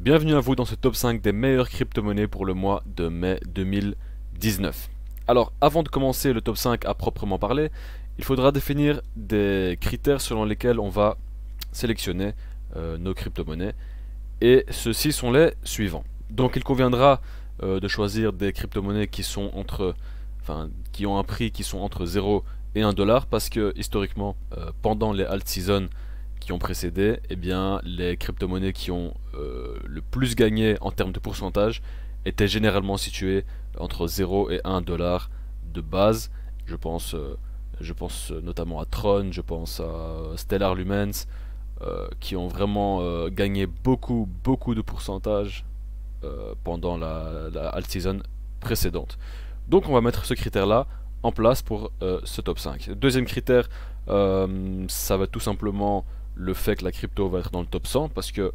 Bienvenue à vous dans ce top 5 des meilleures crypto-monnaies pour le mois de mai 2019. Alors, avant de commencer le top 5 à proprement parler, il faudra définir des critères selon lesquels on va sélectionner nos crypto-monnaies. Et ceux-ci sont les suivants. Donc, il conviendra de choisir des crypto-monnaies qui sont qui ont un prix qui sont entre 0 et 1 dollar parce que historiquement, pendant les alt season qui ont précédé, eh bien, les crypto-monnaies qui ont le plus gagné en termes de pourcentage étaient généralement situées entre 0 et 1 dollar de base. Je pense notamment à Tron, je pense à Stellar Lumens, qui ont vraiment gagné beaucoup de pourcentage pendant la alt season précédente. Donc on va mettre ce critère là en place pour ce top 5. Deuxième critère, ça va tout simplement le fait que la crypto va être dans le top 100, parce que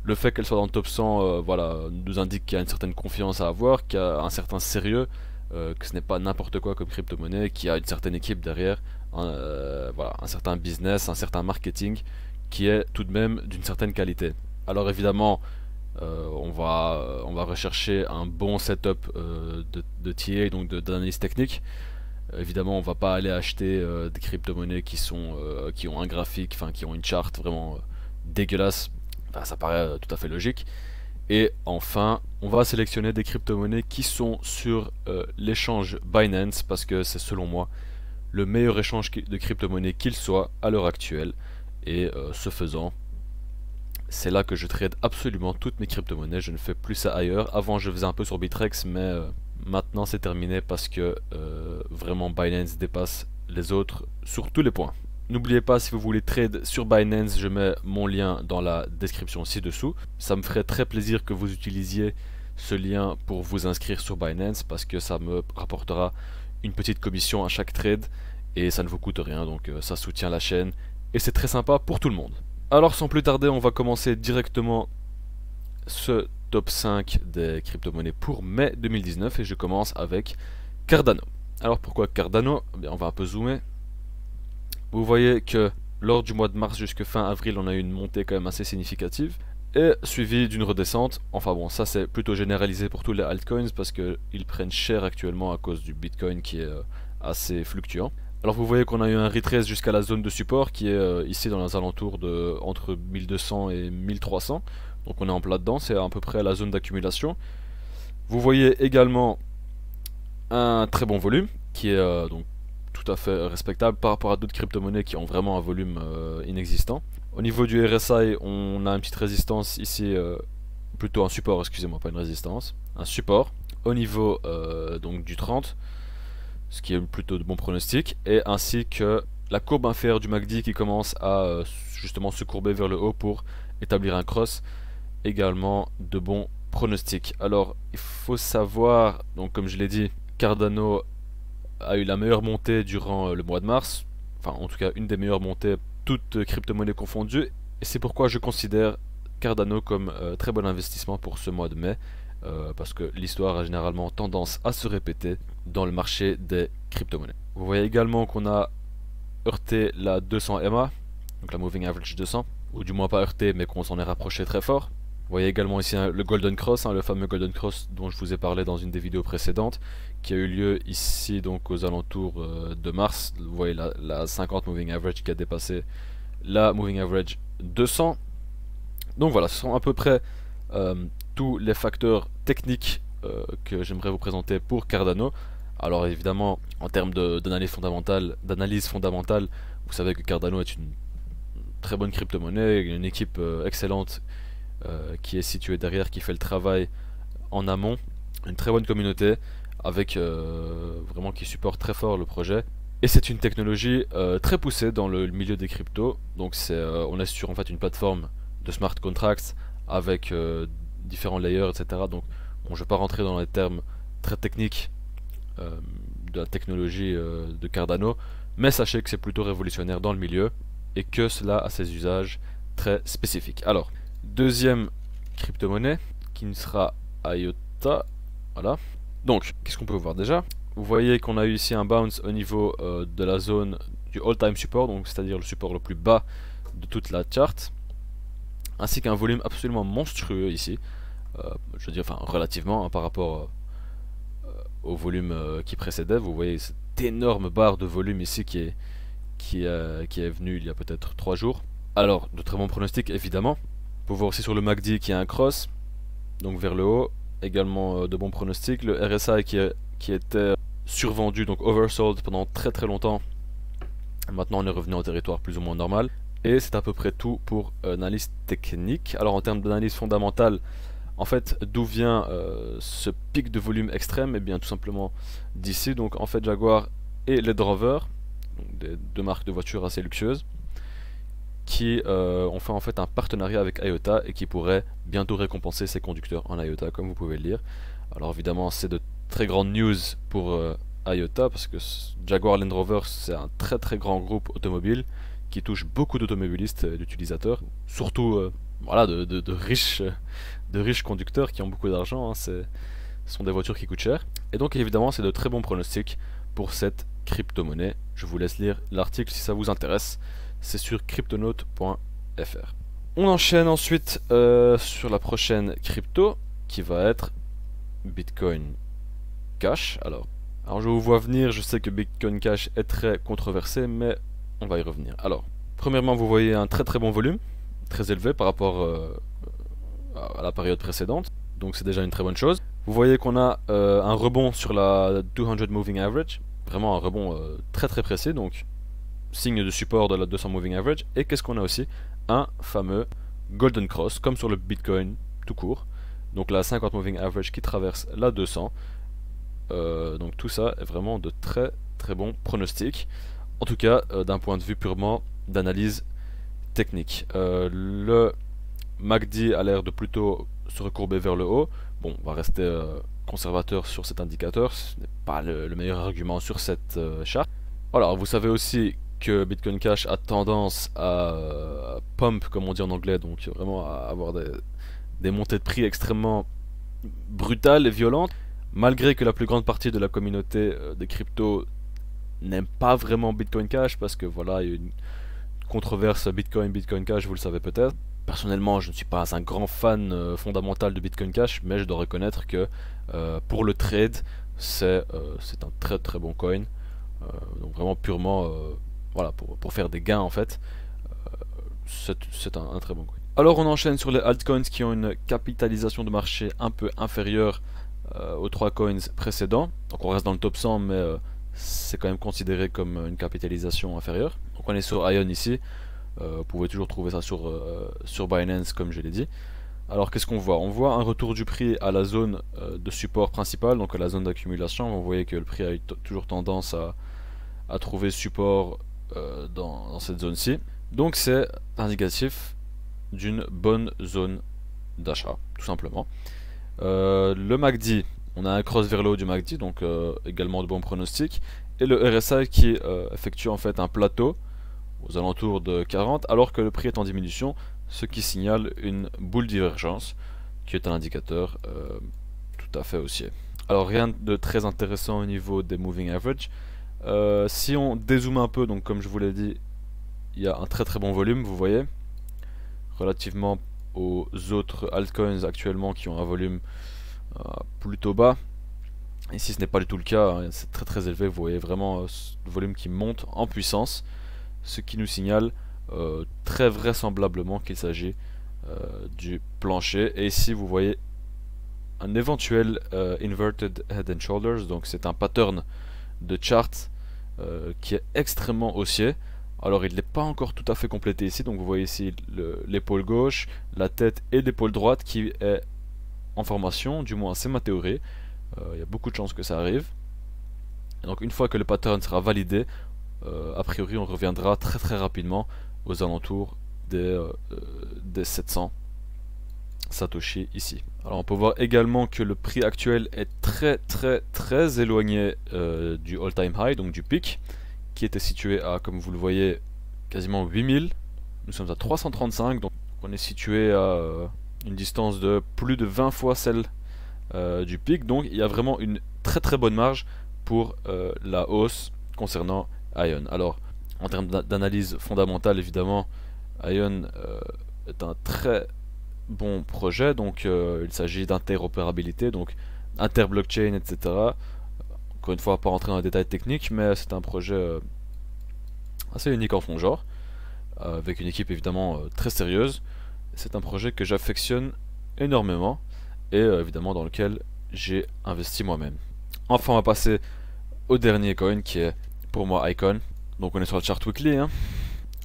le fait qu'elle soit dans le top 100 voilà, nous indique qu'il y a une certaine confiance à avoir, qu'il y a un certain sérieux, que ce n'est pas n'importe quoi comme crypto-monnaie, qu'il y a une certaine équipe derrière, voilà, un certain business, un certain marketing qui est tout de même d'une certaine qualité. Alors évidemment, on va rechercher un bon setup de TA, donc d'analyse technique. Évidemment, on va pas aller acheter des crypto-monnaies qui ont un graphique, qui ont une charte vraiment dégueulasse. Ça paraît tout à fait logique. Et enfin, on va sélectionner des crypto-monnaies qui sont sur l'échange Binance parce que c'est selon moi le meilleur échange de crypto-monnaies qu'il soit à l'heure actuelle. Et ce faisant, c'est là que je trade absolument toutes mes crypto-monnaies. Je ne fais plus ça ailleurs. Avant, je faisais un peu sur Bitrex, mais maintenant c'est terminé parce que vraiment Binance dépasse les autres sur tous les points. N'oubliez pas, si vous voulez trade sur Binance, je mets mon lien dans la description ci-dessous. Ça me ferait très plaisir que vous utilisiez ce lien pour vous inscrire sur Binance parce que ça me rapportera une petite commission à chaque trade et ça ne vous coûte rien, donc ça soutient la chaîne et c'est très sympa pour tout le monde. Alors sans plus tarder, on va commencer directement ce top 5 des crypto-monnaies pour mai 2019 et je commence avec Cardano. Alors pourquoi Cardano? Eh bien, on va un peu zoomer. Vous voyez que lors du mois de mars jusqu'à fin avril, on a eu une montée quand même assez significative et suivie d'une redescente. Enfin bon, ça c'est plutôt généralisé pour tous les altcoins parce qu'ils prennent cher actuellement à cause du Bitcoin qui est assez fluctuant. Alors vous voyez qu'on a eu un retrace jusqu'à la zone de support qui est ici dans les alentours de entre 1200 et 1300. Donc on est en plein dedans, c'est à peu près la zone d'accumulation. Vous voyez également un très bon volume qui est donc tout à fait respectable par rapport à d'autres crypto-monnaies qui ont vraiment un volume inexistant. Au niveau du RSI, on a une petite résistance ici, plutôt un support, excusez-moi, pas une résistance, un support au niveau donc du 30, ce qui est plutôt de bons pronostics, et ainsi que la courbe inférieure du MACD qui commence à justement se courber vers le haut pour établir un cross, également de bons pronostics. Alors il faut savoir, donc comme je l'ai dit, Cardano a eu la meilleure montée durant le mois de mars, enfin en tout cas une des meilleures montées, toutes crypto-monnaies confondues, et c'est pourquoi je considère Cardano comme très bon investissement pour ce mois de mai. Parce que l'histoire a généralement tendance à se répéter dans le marché des crypto-monnaies. Vous voyez également qu'on a heurté la 200 MA, donc la Moving Average 200, ou du moins pas heurté mais qu'on s'en est rapproché très fort. Vous voyez également ici le Golden Cross, le fameux Golden Cross dont je vous ai parlé dans une des vidéos précédentes, qui a eu lieu ici donc aux alentours de mars. Vous voyez la 50 Moving Average qui a dépassé la Moving Average 200. Donc voilà, ce sont à peu près tous les facteurs techniques que j'aimerais vous présenter pour Cardano. Alors évidemment, en termes d'analyse fondamentale, vous savez que Cardano est une très bonne crypto-monnaie, une équipe excellente qui est située derrière, qui fait le travail en amont, une très bonne communauté avec vraiment qui supporte très fort le projet. Et c'est une technologie très poussée dans le milieu des cryptos. Donc on est sur en fait une plateforme de smart contracts avec différents layers, etc. Donc bon, je ne vais pas rentrer dans les termes très techniques de la technologie de Cardano, mais sachez que c'est plutôt révolutionnaire dans le milieu et que cela a ses usages très spécifiques. Alors, deuxième crypto-monnaie qui sera IOTA. Voilà. Donc, qu'est-ce qu'on peut voir déjà? Vous voyez qu'on a eu ici un bounce au niveau de la zone du all-time support, donc c'est-à-dire le support le plus bas de toute la charte. ainsi qu'un volume absolument monstrueux ici. Je veux dire, enfin relativement hein, par rapport au volume qui précédait. Vous voyez cette énorme barre de volume ici qui est venue il y a peut-être 3 jours. Alors, de très bons pronostics évidemment. Vous pouvez voir aussi sur le MACD qui a un cross, donc vers le haut. Également de bons pronostics. Le RSI qui était survendu, donc oversold pendant très longtemps. Maintenant on est revenu en territoire plus ou moins normal. Et c'est à peu près tout pour l'analyse technique. Alors en termes d'analyse fondamentale, en fait d'où vient ce pic de volume extrême? Et bien tout simplement d'ici. Donc en fait Jaguar et Land Rover, donc des deux marques de voitures assez luxueuses, qui ont fait en fait un partenariat avec IOTA et qui pourrait bientôt récompenser ses conducteurs en IOTA, comme vous pouvez le lire. Alors évidemment c'est de très grandes news pour IOTA, parce que Jaguar Land Rover c'est un très grand groupe automobile qui touche beaucoup d'automobilistes et d'utilisateurs, surtout voilà, de riches conducteurs qui ont beaucoup d'argent, hein. Ce sont des voitures qui coûtent cher. Et donc évidemment c'est de très bons pronostics pour cette crypto-monnaie. Je vous laisse lire l'article si ça vous intéresse. C'est sur cryptonaut.fr. On enchaîne ensuite sur la prochaine crypto qui va être Bitcoin Cash. Alors je vous vois venir, je sais que Bitcoin Cash est très controversé, mais on va y revenir. Alors, premièrement, vous voyez un très bon volume, très élevé par rapport à la période précédente, donc c'est déjà une très bonne chose. Vous voyez qu'on a un rebond sur la 200 Moving Average, vraiment un rebond très précis, donc signe de support de la 200 Moving Average. Et qu'est-ce qu'on a aussi? Un fameux Golden Cross, comme sur le Bitcoin tout court, donc la 50 Moving Average qui traverse la 200. Donc tout ça est vraiment de très bons pronostics, en tout cas d'un point de vue purement d'analyse technique. Le MACD a l'air de plutôt se recourber vers le haut. Bon, on va rester conservateur sur cet indicateur, ce n'est pas le meilleur argument sur cette charte. Voilà, vous savez aussi que Bitcoin Cash a tendance à pump, comme on dit en anglais, donc vraiment à avoir des montées de prix extrêmement brutales et violentes. Malgré que la plus grande partie de la communauté des cryptos n'aime pas vraiment Bitcoin Cash, parce que voilà, il y a une controverse Bitcoin Cash, vous le savez peut-être. Personnellement, je ne suis pas un grand fan fondamental de Bitcoin Cash, mais je dois reconnaître que pour le trade, c'est un très bon coin. Donc vraiment purement voilà, pour faire des gains en fait, c'est un très bon coin. Alors on enchaîne sur les altcoins qui ont une capitalisation de marché un peu inférieure aux 3 coins précédents. Donc on reste dans le top 100, mais c'est quand même considéré comme une capitalisation inférieure. Donc on est sur Ion ici. Vous pouvez toujours trouver ça sur Binance, comme je l'ai dit. Alors qu'est-ce qu'on voit? On voit un retour du prix à la zone de support principale, donc à la zone d'accumulation. Vous voyez que le prix a eu toujours tendance à trouver support dans cette zone-ci. Donc c'est indicatif d'une bonne zone d'achat, tout simplement. Le MACD, on a un cross vers le haut du MACD, donc également de bons pronostics. Et le RSI qui effectue en fait un plateau aux alentours de 40, alors que le prix est en diminution, ce qui signale une boule divergence, qui est un indicateur tout à fait haussier. Alors rien de très intéressant au niveau des moving average. Si on dézoome un peu, donc comme je vous l'ai dit, il y a un très bon volume, vous voyez, relativement aux autres altcoins actuellement qui ont un volume plutôt bas. Ici ce n'est pas du tout le cas, hein, c'est très élevé, vous voyez vraiment ce volume qui monte en puissance, ce qui nous signale très vraisemblablement qu'il s'agit du plancher. Et ici vous voyez un éventuel inverted head and shoulders, donc c'est un pattern de chart qui est extrêmement haussier. Alors il n'est pas encore tout à fait complété ici, donc vous voyez ici l'épaule gauche, la tête et l'épaule droite qui est en formation, du moins c'est ma théorie. Il y a beaucoup de chances que ça arrive. Et donc une fois que le pattern sera validé, a priori on reviendra très rapidement aux alentours des 700 Satoshi ici. Alors on peut voir également que le prix actuel est très éloigné du all-time high, donc du pic, qui était situé à, comme vous le voyez, quasiment 8000. Nous sommes à 335, donc on est situé à une distance de plus de 20 fois celle du pic. Donc il y a vraiment une très bonne marge pour la hausse concernant Ion. Alors en termes d'analyse fondamentale, évidemment, Ion est un très bon projet. Donc il s'agit d'interopérabilité, donc interblockchain, etc. Encore une fois, pas rentrer dans les détails techniques, mais c'est un projet assez unique en son genre, avec une équipe évidemment très sérieuse. C'est un projet que j'affectionne énormément et évidemment dans lequel j'ai investi moi-même. Enfin, on va passer au dernier coin qui est pour moi Icon. Donc on est sur la chart weekly, hein.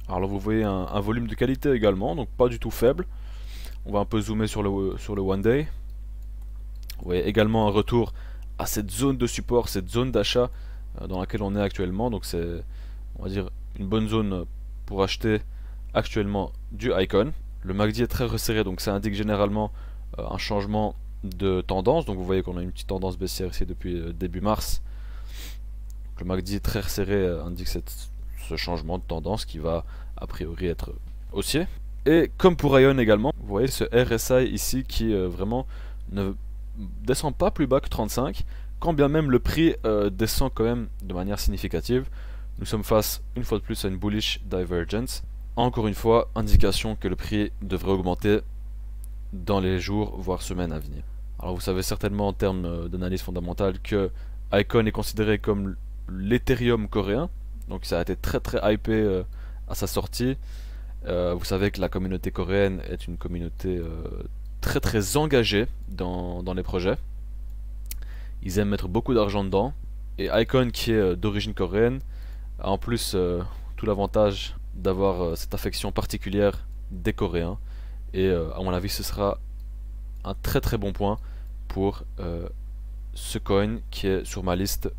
Alors là, vous voyez un volume de qualité également, donc pas du tout faible. On va un peu zoomer sur le one day. Vous voyez également un retour à cette zone de support, cette zone d'achat dans laquelle on est actuellement. Donc c'est, on va dire, une bonne zone pour acheter actuellement du Icon. Le MACD est très resserré, donc ça indique généralement un changement de tendance. Donc vous voyez qu'on a une petite tendance baissière ici depuis début mars. Le MACD très resserré indique ce changement de tendance qui va a priori être haussier. Et comme pour Ion également, vous voyez ce RSI ici qui vraiment ne descend pas plus bas que 35, quand bien même le prix descend quand même de manière significative. Nous sommes face une fois de plus à une bullish divergence. Encore une fois, indication que le prix devrait augmenter dans les jours voire semaines à venir. Alors vous savez certainement en termes d'analyse fondamentale que Icon est considéré comme l'Ethereum coréen, donc ça a été très hypé à sa sortie. Vous savez que la communauté coréenne est une communauté très engagée dans les projets. Ils aiment mettre beaucoup d'argent dedans. Et Icon, qui est d'origine coréenne, a en plus tout l'avantage d'avoir cette affection particulière des Coréens. Et à mon avis, ce sera un très bon point pour ce coin qui est sur ma liste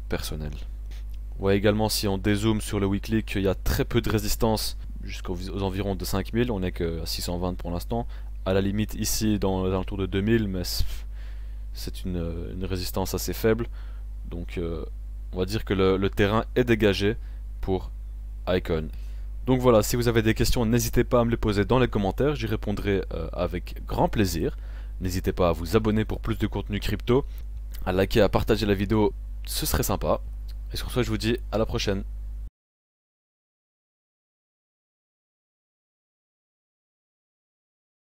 personnelle. On voit également, si on dézoome sur le weekly, qu'il y a très peu de résistance jusqu'aux environs de 5000. On n'est qu'à 620 pour l'instant. À la limite ici dans les alentours de 2000, mais c'est une résistance assez faible. Donc on va dire que le terrain est dégagé pour Icon. Donc voilà, si vous avez des questions, n'hésitez pas à me les poser dans les commentaires, j'y répondrai avec grand plaisir. N'hésitez pas à vous abonner pour plus de contenu crypto, à liker, à partager la vidéo, ce serait sympa. Et sur ce, je vous dis à la prochaine.